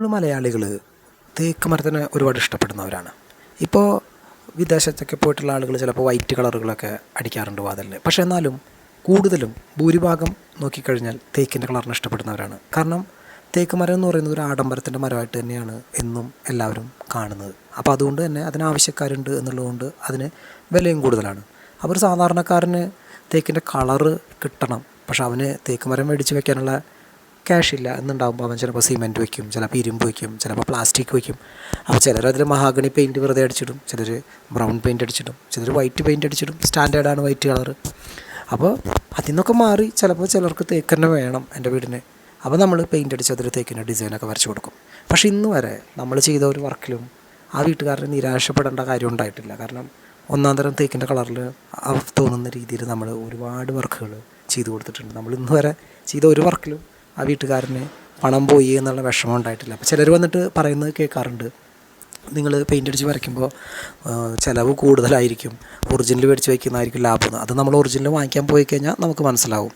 നമ്മൾ മലയാളികൾ തേക്ക് മരത്തിനെ ഒരുപാട് ഇഷ്ടപ്പെടുന്നവരാണ്. ഇപ്പോൾ വിദേശത്തൊക്കെ പോയിട്ടുള്ള ആളുകൾ ചിലപ്പോൾ വൈറ്റ് കളറുകളൊക്കെ അടിക്കാറുണ്ട് വാതിലിൽ. പക്ഷേ എന്നാലും കൂടുതലും ഭൂരിഭാഗം നോക്കിക്കഴിഞ്ഞാൽ തേക്കിൻ്റെ കളറിനെ ഇഷ്ടപ്പെടുന്നവരാണ്. കാരണം തേക്ക് മരം എന്ന് പറയുന്നത് ഒരു ആഡംബരത്തിൻ്റെ മരമായിട്ട് തന്നെയാണ് എന്നും എല്ലാവരും കാണുന്നത്. അപ്പോൾ അതുകൊണ്ട് തന്നെ അതിനാവശ്യക്കാരുണ്ട് എന്നുള്ളതുകൊണ്ട് അതിന് വിലയും കൂടുതലാണ്. അപ്പോൾ ഒരു സാധാരണക്കാരന് തേക്കിൻ്റെ കളറ് കിട്ടണം, പക്ഷെ അവന് തേക്ക് മരം മേടിച്ച് വെക്കാനുള്ള ക്യാഷില്ല എന്നുണ്ടാകുമ്പോൾ അവൻ ചിലപ്പോൾ സിമെൻറ്റ് വയ്ക്കും, ചിലപ്പോൾ ഇരുമ്പ് വയ്ക്കും, ചിലപ്പോൾ പ്ലാസ്റ്റിക് വയ്ക്കും. അപ്പോൾ ചിലർ അതിൽ മഹാഗണി പെയിൻറ്റ് വെറുതെ അടിച്ചിടും, ചിലർ ബ്രൗൺ പെയിൻറ്റ് അടിച്ചിടും, ചിലർ വൈറ്റ് പെയിൻറ്റ് അടിച്ചിടും. സ്റ്റാൻഡേർഡാണ് വൈറ്റ് കളറ്. അപ്പോൾ അതിൽ നിന്നൊക്കെ മാറി ചിലപ്പോൾ ചിലർക്ക് തേക്ക് തന്നെ വേണം എൻ്റെ വീടിന്. അപ്പോൾ നമ്മൾ പെയിൻ്റ് അടിച്ച് അതിൽ തേക്കിൻ്റെ ഡിസൈനൊക്കെ വരച്ച് കൊടുക്കും. പക്ഷേ ഇന്ന് വരെ നമ്മൾ ചെയ്ത ഒരു വർക്കിലും ആ വീട്ടുകാരന് നിരാശപ്പെടേണ്ട കാര്യം ഉണ്ടായിട്ടില്ല. കാരണം ഒന്നാം തരം തേക്കിൻ്റെ കളറിൽ തോന്നുന്ന രീതിയിൽ നമ്മൾ ഒരുപാട് വർക്കുകൾ ചെയ്തു കൊടുത്തിട്ടുണ്ട്. നമ്മൾ ഇന്ന് വരെ ചെയ്ത ഒരു വർക്കിലും ആ വീട്ടുകാരന് പണം പോയി എന്നുള്ള വിഷമം ഉണ്ടായിട്ടില്ല. അപ്പോൾ ചിലർ വന്നിട്ട് പറയുന്നത് കേൾക്കാറുണ്ട്, നിങ്ങൾ പെയിൻ്റ് അടിച്ച് വരയ്ക്കുമ്പോൾ ചിലവ് കൂടുതലായിരിക്കും, ഒറിജിനൽ മേടിച്ച് വയ്ക്കുന്നതായിരിക്കും ലാഭം. അത് നമ്മൾ ഒറിജിനൽ വാങ്ങിക്കാൻ പോയി കഴിഞ്ഞാൽ നമുക്ക് മനസ്സിലാവും.